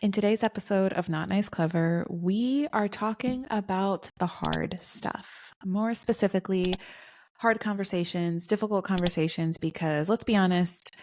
In today's episode of Not Nice Clever, we are talking about the hard stuff. More specifically, hard conversations, difficult conversations, because let's be honest,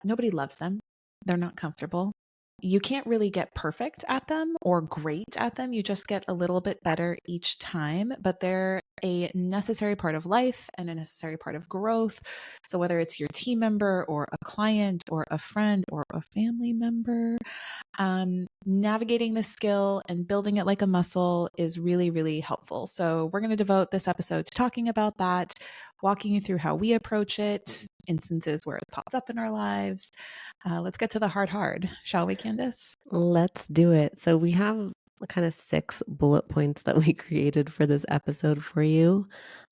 nobody loves them. They're not comfortable. You can't really get perfect at them or great at them. You just get a little bit better each time, but they're a necessary part of life and a necessary part of growth. So, whether it's your team member or a client or a friend or a family member, navigating this skill and building it like a muscle is really, really helpful. So, we're going to devote this episode to talking about that, walking you through how we approach it, instances where it popped up in our lives. Let's get to the hard, shall we, Candace? Let's do it. So we have kind of 6 bullet points that we created for this episode for you.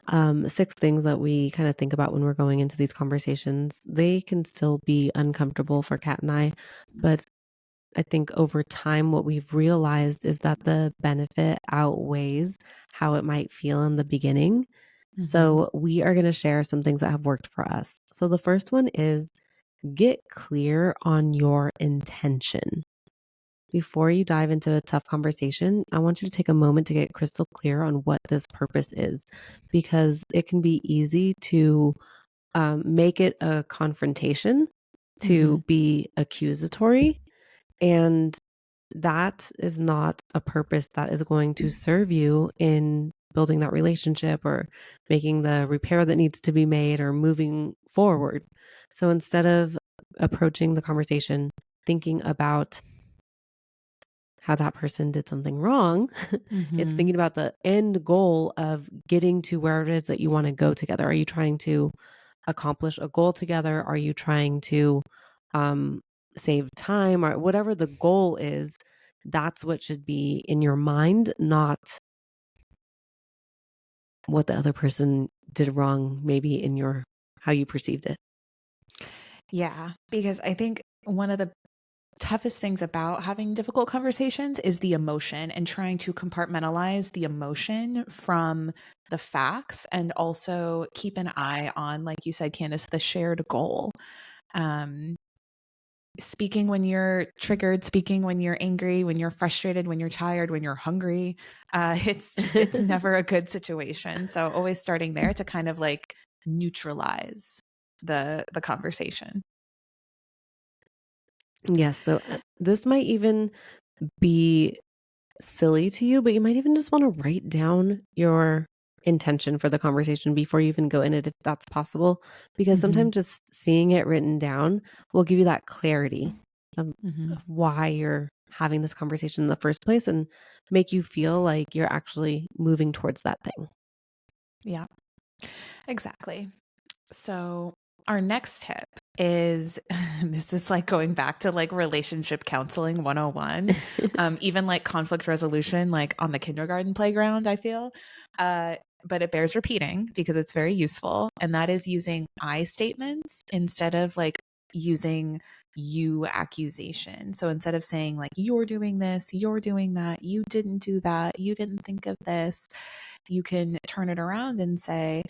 6 things that we kind of think about when we're going into these conversations. They can still be uncomfortable for Kat and I, but I think over time, what we've realized is that the benefit outweighs how it might feel in the beginning. Mm-hmm. So we are going to share some things that have worked for us. So the first one is get clear on your intention. Before you dive into a tough conversation, I want you to take a moment to get crystal clear on what this purpose is, because it can be easy to make it a confrontation, Mm-hmm. to be accusatory, and that is not a purpose that is going to serve you in building that relationship or making the repair that needs to be made or moving forward. So instead of approaching the conversation thinking about how that person did something wrong, it's Mm-hmm. thinking about the end goal of getting to where it is that you want to go together. Are you trying to accomplish a goal together? Are you trying to um, save time or whatever the goal is? That's what should be in your mind, not what the other person did wrong, maybe in your how you perceived it. Yeah, because I think one of the toughest things about having difficult conversations is the emotion and trying to compartmentalize the emotion from the facts and also keep an eye on, like you said, Candace, the shared goal. Um, Speaking when you're triggered, speaking when you're angry, when you're frustrated, when you're tired, when you're hungry. It's never a good situation. So always starting there to kind of like neutralize the conversation. Yes. So this might even be silly to you, but you might even just want to write down your intention for the conversation before you even go in it, if that's possible. Because Hmm. sometimes just seeing it written down will give you that clarity of, Hmm. of why you're having this conversation in the first place and make you feel like you're actually moving towards that thing. Yeah, exactly. So, our next tip is this is like going back to like relationship counseling 101, even like conflict resolution, like on the kindergarten playground, I feel. Uh, but it bears repeating because it's very useful. And that is using I statements instead of like using you accusation. So instead of saying like, you're doing this, you're doing that, you didn't do that, you didn't think of this, you can turn it around and say,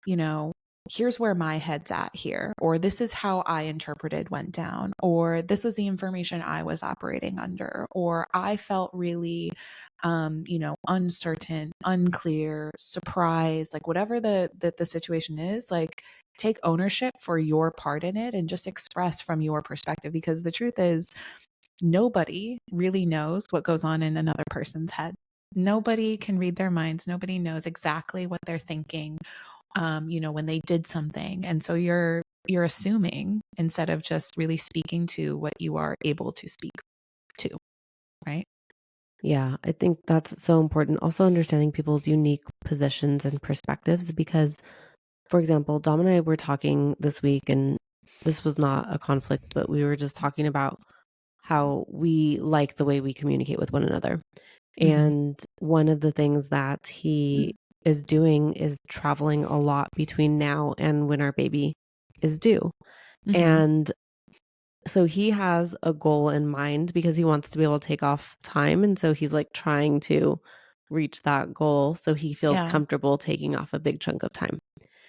you know, here's where my head's at here, or this is how I interpreted went down, or this was the information I was operating under, or I felt really, uncertain, unclear, surprised, like whatever the situation is, like take ownership for your part in it and just express from your perspective. Because the truth is, nobody really knows what goes on in another person's head. Nobody can read their minds. Nobody knows exactly what they're thinking, when they did something. And so you're assuming instead of just really speaking to what you are able to speak to, right? Yeah, I think that's so important. Also, understanding people's unique positions and perspectives. Because, for example, Dom and I were talking this week, and this was not a conflict, but we were just talking about how we like the way we communicate with one another. Mhm. And one of the things that he is doing is traveling a lot between now and when our baby is due. Mhm. And so he has a goal in mind because he wants to be able to take off time. And so he's like trying to reach that goal so he feels Yeah. comfortable taking off a big chunk of time.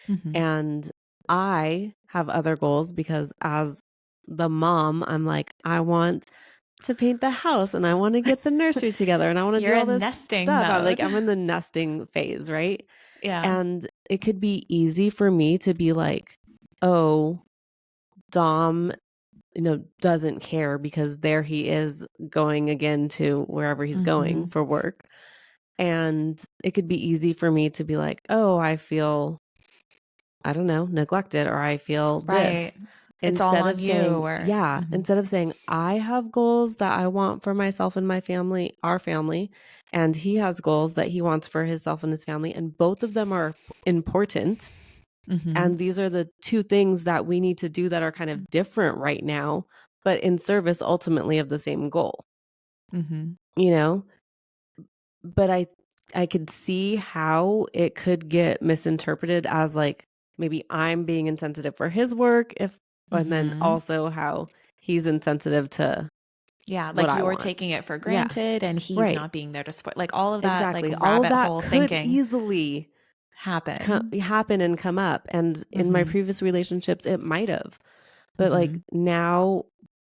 Mhm. And I have other goals because as the mom, I'm like, I want to paint the house and I want to get the nursery together and I want to do You're all in this nesting stuff. mode. I'm in the nesting phase, right? Yeah. And it could be easy for me to be like, oh, Dom, doesn't care because there he is going again to wherever he's going Mhm. for work. And it could be easy for me to be like, oh, I feel, I don't know, neglected, or I feel Right. this. It's all Instead on of you saying, or yeah, mhm. instead of saying, I have goals that I want for myself and my family, our family, and he has goals that he wants for himself and his family. And both of them are important. Mhm. And these are the two things that we need to do that are kind of different right now, but in service ultimately of the same goal, Mhm. you know? But I could see how it could get misinterpreted as like maybe I'm being insensitive for his work if and then Mhm. also how he's insensitive to Yeah, what like I you're want. taking it for Yeah, granted and he's right. not being there to support like all of that like Exactly. All of rabbit that hole could thinking easily happen. happen and come up. And in my Mhm. previous relationships, it might have. But like Mhm. now,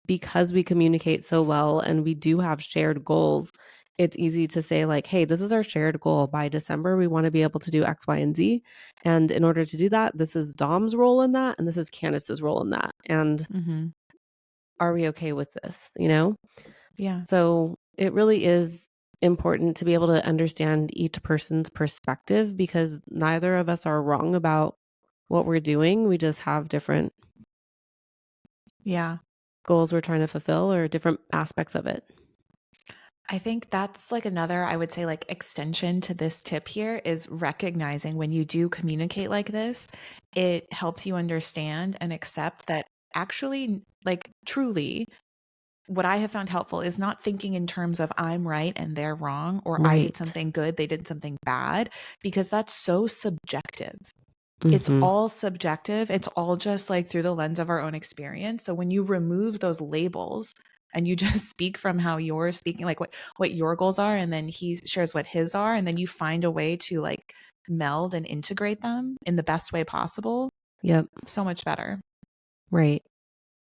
because we communicate so well and we do have shared goals, it's easy to say, like, hey, this is our shared goal. By December, we want to be able to do X, Y, and Z. And in order to do that, this is Dom's role in that, and this is Candace's role in that. And Mhm. are we okay with this? You know? Yeah. So it really is important to be able to understand each person's perspective because neither of us are wrong about what we're doing. We just have different Yeah. goals we're trying to fulfill or different aspects of it. I think that's like another, I would say, like extension to this tip here is recognizing when you do communicate like this, it helps you understand and accept that actually, like truly, what I have found helpful is not thinking in terms of I'm right and they're wrong, or I did Right. something good, they did something bad, because that's so subjective. It's Mhm. all subjective. It's all just like through the lens of our own experience. So when you remove those labels and you just speak from how you're speaking, like what your goals are, and then he shares what his are, and then you find a way to like meld and integrate them in the best way possible, Yep. so much better. Right.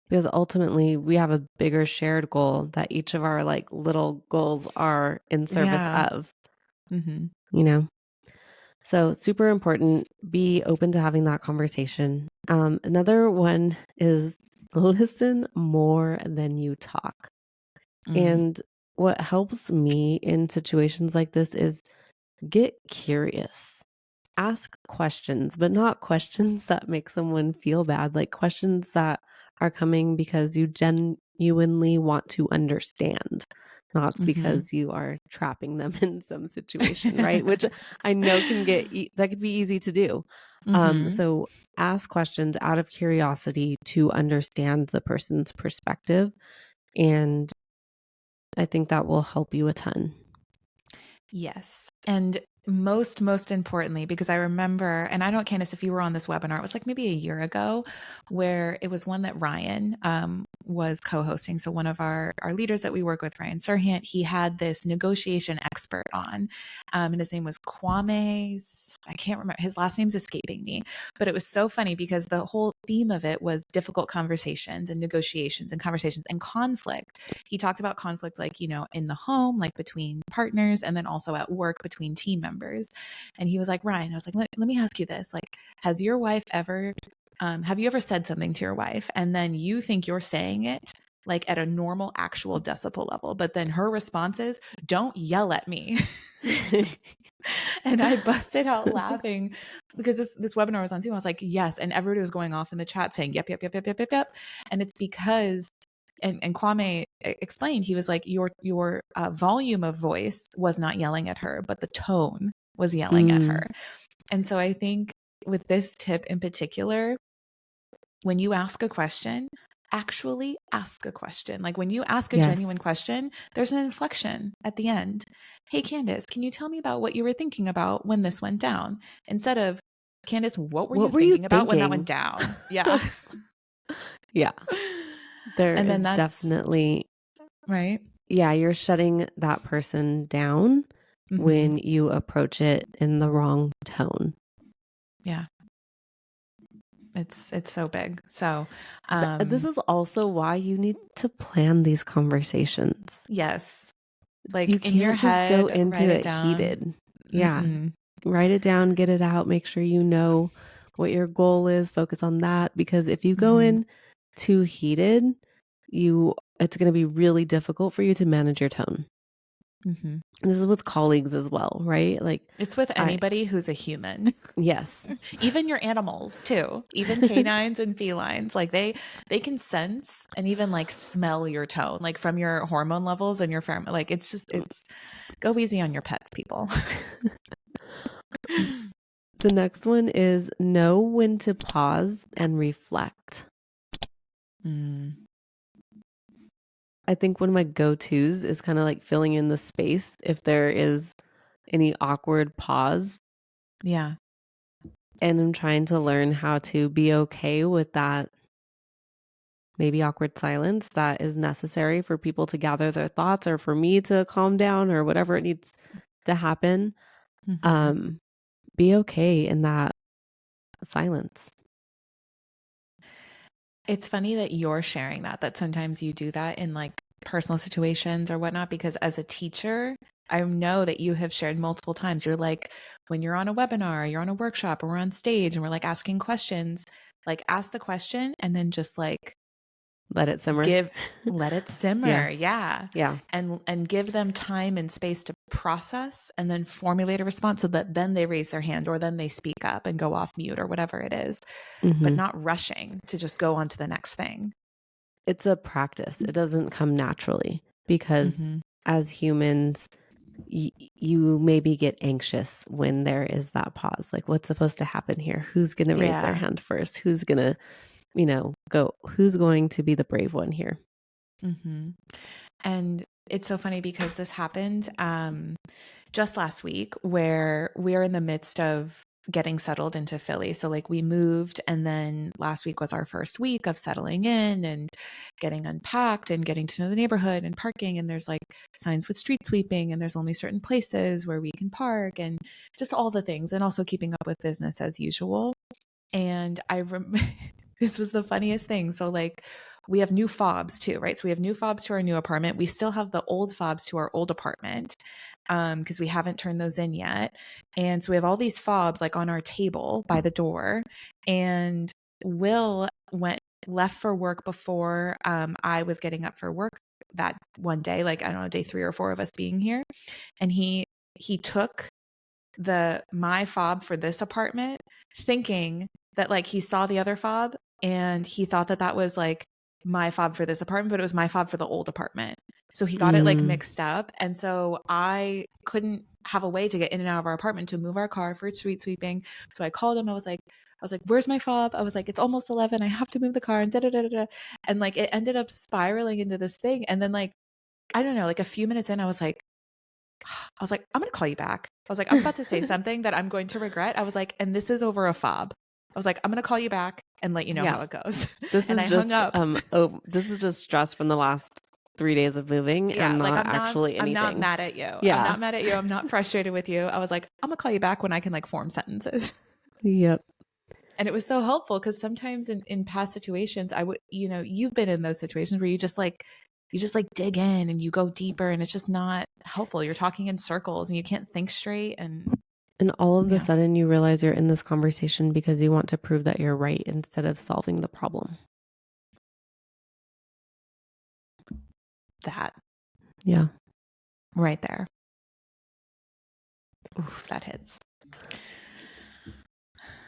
Because ultimately we have a bigger shared goal that each of our like little goals are in service Yeah. of, Hmm. you know? So super important. Be open to having that conversation. Another one is listen more than you talk. Mm. And what helps me in situations like this is get curious. Ask questions, but not questions that make someone feel bad, like questions that are coming because you genuinely want to understand, not Hmm. because you are trapping them in some situation, right? Which I know can that could be easy to do. Hmm. So ask questions out of curiosity to understand the person's perspective. And I think that will help you a ton. Yes. And most importantly, because I remember, and I don't, Candace, if you were on this webinar, it was like maybe a year ago, where it was one that Ryan was co-hosting. So one of our leaders that we work with, Ryan Serhant, he had this negotiation expert on, and his name was Kwame's. I can't remember his last name's escaping me, but it was so funny because the whole theme of it was difficult conversations and negotiations and conversations and conflict. He talked about conflict like, in the home, like between partners, and then also at work between team members. And he was like, Ryan, I was like, let me ask you this. Like, has your wife ever, have you ever said something to your wife and then you think you're saying it like at a normal actual decibel level, but then her response is, don't yell at me. And I busted out laughing because this webinar was on too. I was like, yes. And everybody was going off in the chat saying, yep, yep, yep, yep, yep, yep, yep. And it's because and Kwame explained, he was like, your volume of voice was not yelling at her, but the tone was yelling at Mm, her. And so I think with this tip in particular, when you ask a question, actually ask a question. Like when you ask a genuine yes. question, there's an inflection at the end. Hey, Candace, can you tell me about what you were thinking about when this went down? Instead of, Candace, what were you What were you thinking about when that went thinking? down? Yeah. Yeah, there And then is that's definitely, right. yeah, you're shutting that person down Hmm. when you approach it in the wrong tone. Yeah. It's so big. So, This is also why you need to plan these conversations. yes, You like in your can't just go head, into write it it down. heated. Yeah. Mm-mm. Write it down, get it out, make sure you know what your goal is, focus on that. Because if you go Mm-hmm. in too heated, it's going to be really difficult for you to manage your tone. Mm-hmm. And this is with colleagues as well, right? Like, It's with I, anybody who's a human. yes. Even your animals too, even canines and felines, like they can sense and even like smell your tone, like from your hormone levels and your pheromone. Like it's go easy on your pets, people. The next one is know when to pause and reflect. Mm, I think one of my go-tos is kind of like filling in the space if there is any awkward pause. yeah. And I'm trying to learn how to be okay with that maybe awkward silence that is necessary for people to gather their thoughts or for me to calm down or whatever it needs to happen. Hmm. Um, be okay in that silence. It's funny that you're sharing that sometimes you do that in like personal situations or whatnot, because as a teacher, I know that you have shared multiple times. You're like, when you're on a webinar, you're on a workshop, or we're on stage and we're like asking questions, like ask the question and then just like Let it simmer. give let it Yeah. simmer. Yeah. Yeah. And give them time and space to process and then formulate a response so that then they raise their hand or then they speak up and go off mute or whatever it is, but Hmm. not rushing to just go on to the next thing. It's a practice. It doesn't come naturally because Hmm. as humans, you maybe get anxious when there is that pause. Like, what's supposed to happen here? Who's going to raise their Yeah. hand first? Who's going to, go? Who's going to be the brave one here? Hmm. And it's so funny because this happened just last week where we're in the midst of getting settled into Philly. So, like, we moved, and then last week was our first week of settling in and getting unpacked and getting to know the neighborhood and parking. And there's like signs with street sweeping, and there's only certain places where we can park and just all the things, and also keeping up with business as usual. And this was the funniest thing. So, like, we have new fobs too, right? So we have new fobs to our new apartment. We still have the old fobs to our old apartment because we haven't turned those in yet. And so we have all these fobs like on our table by the door. And Will went left for work before I was getting up for work that one day, like I don't know, day 3 or 4 of us being here. And he took the my fob for this apartment, thinking that like he saw the other fob and he thought that that was like my fob for this apartment, but it was my fob for the old apartment. So he got it like Mm, mixed up. And so I couldn't have a way to get in and out of our apartment to move our car for street sweeping. So I called him. I was like, where's my fob? I was like, it's almost 11. I have to move the car and da da da da. And like it ended up spiraling into this thing. And then like, I don't know, like a few minutes in, I was like, I'm going to call you back. I was like, I'm about to say something that I'm going to regret. I was like, and this is over a fob. I was like, I'm going to call you back and let you know yeah. how it goes. This And is I hung just up. this is just stress from the last 3 days of moving Yeah, and like not actually I'm not anything. mad at you. I'm Yeah. not mad at you. I'm not frustrated with you. I was like, I'm going to call you back when I can like form sentences. Yep. And it was so helpful because sometimes in past situations, I would, you've been in those situations where you just like dig in and you go deeper and it's just not helpful. You're talking in circles and you can't think straight. And And all of a yeah, sudden you realize you're in this conversation because you want to prove that you're right instead of solving the problem. that Yeah. right there. Oof, that hits.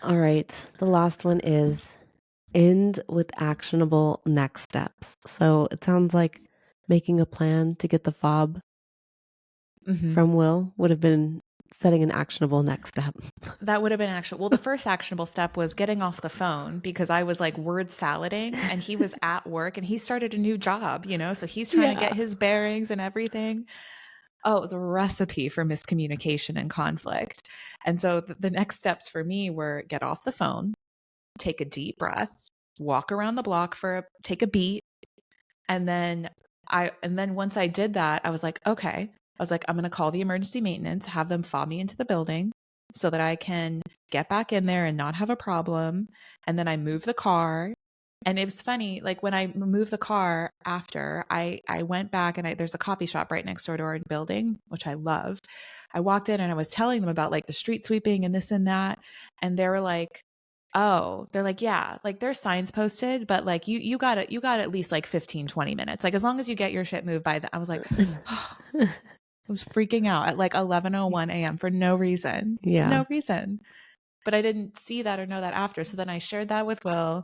All right. The last one is end with actionable next steps. So it sounds like making a plan to get the fob Hmm. from Will would have been setting an actionable next step. That would have been actual. Well, the first actionable step was getting off the phone because I was like word salading and he was at work and he started a new job, so he's trying to get Yeah. his bearings and everything. Oh, it was a recipe for miscommunication and conflict. And so the next steps for me were get off the phone, take a deep breath, walk around the block take a beat, and then once I did that, I was like, okay. I was like, I'm going to call the emergency maintenance, have them fob me into the building. so that I can get back in there and not have a problem. And then I move the car. And it was funny, like when I moved the car after, I went back and there's a coffee shop right next door to our building, which I love. I walked in and I was telling them about like the street sweeping and this and that. And they were like, oh, they're like, yeah, like there's signs posted, but like you got it, you got at least like 15, 20 minutes. Like as long as you get your shit moved by I was like, I was freaking out at like 11:01 a.m. for no reason. Yeah. No reason. But I didn't see that or know that after. So then I shared that with Will.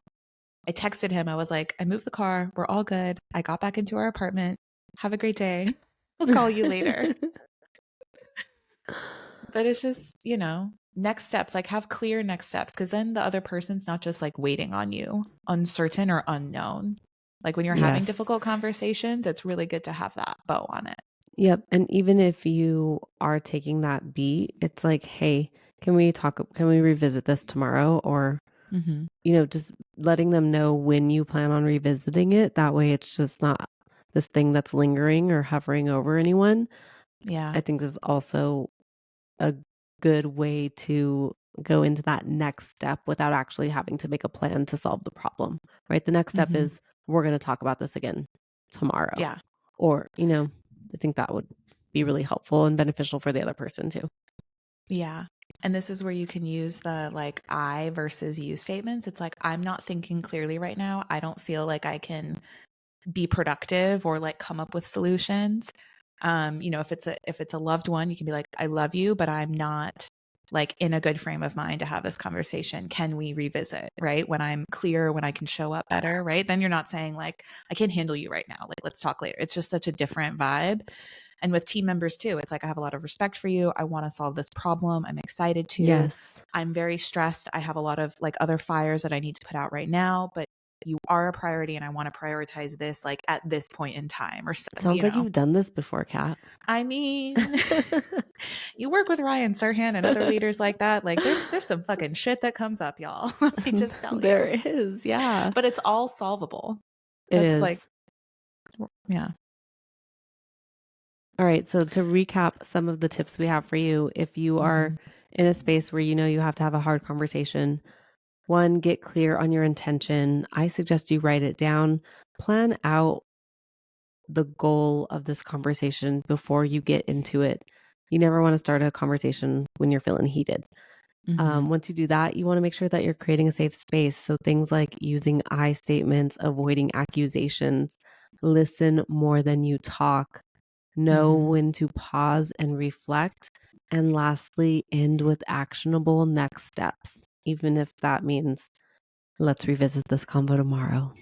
I texted him. I was like, I moved the car. We're all good. I got back into our apartment. Have a great day. I'll call you later. But it's just, next steps, like have clear next steps, because then the other person's not just like waiting on you, uncertain or unknown. Like when you're having Yes. difficult conversations, it's really good to have that bow on it. Yep. And even if you are taking that beat, it's like, hey, can we revisit this tomorrow? Or, Mm-hmm. just letting them know when you plan on revisiting it. That way it's just not this thing that's lingering or hovering over anyone. Yeah. I think this is also a good way to go into that next step without actually having to make a plan to solve the problem, right? The next step Mm-hmm. is we're going to talk about this again tomorrow. Yeah. Or, I think that would be really helpful and beneficial for the other person too. Yeah. And this is where you can use the like I versus you statements. It's like, I'm not thinking clearly right now. I don't feel like I can be productive or like come up with solutions. If it's a loved one, you can be like, I love you, but I'm not like in a good frame of mind to have this conversation. Can we revisit? Right. When I'm clear, when I can show up better, right? Then you're not saying like, I can't handle you right now. Like, let's talk later. It's just such a different vibe. And with team members too, it's like, I have a lot of respect for you. I want to solve this problem. I'm excited to. Yes. I'm very stressed. I have a lot of like other fires that I need to put out right now, but you are a priority and I want to prioritize this like at this point in time or so. Sounds like you've done this before, Kat. I mean, you work with Ryan Serhan and other leaders like that. Like there's some fucking shit that comes up, y'all. Let me just tell you. There is, yeah. But it's all solvable. It That's is. like, yeah. All right. So to recap some of the tips we have for you, if you are in a space where you have to have a hard conversation, one, get clear on your intention. I suggest you write it down, plan out the goal of this conversation before you get into it. You never want to start a conversation when you're feeling heated. Once you do that, you want to make sure that you're creating a safe space. So things like using I statements, avoiding accusations, listen more than you talk, know when to pause and reflect. And lastly, end with actionable next steps, even if that means let's revisit this convo tomorrow.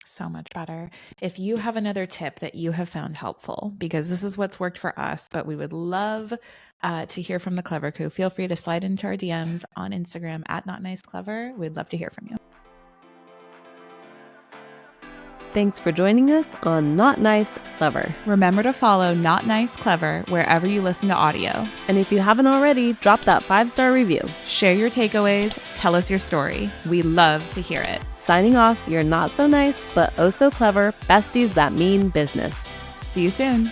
So much better. If you have another tip that you have found helpful, because this is what's worked for us, but we would love to hear from the Clever Crew, feel free to slide into our DMs on Instagram at Not Nice Clever. We'd love to hear from you. Thanks for joining us on Not Nice Clever. Remember to follow Not Nice Clever wherever you listen to audio. And if you haven't already, drop that 5-star review. Share your takeaways. Tell us your story. We love to hear it. Signing off, you're not so nice, but oh so clever besties that mean business. See you soon.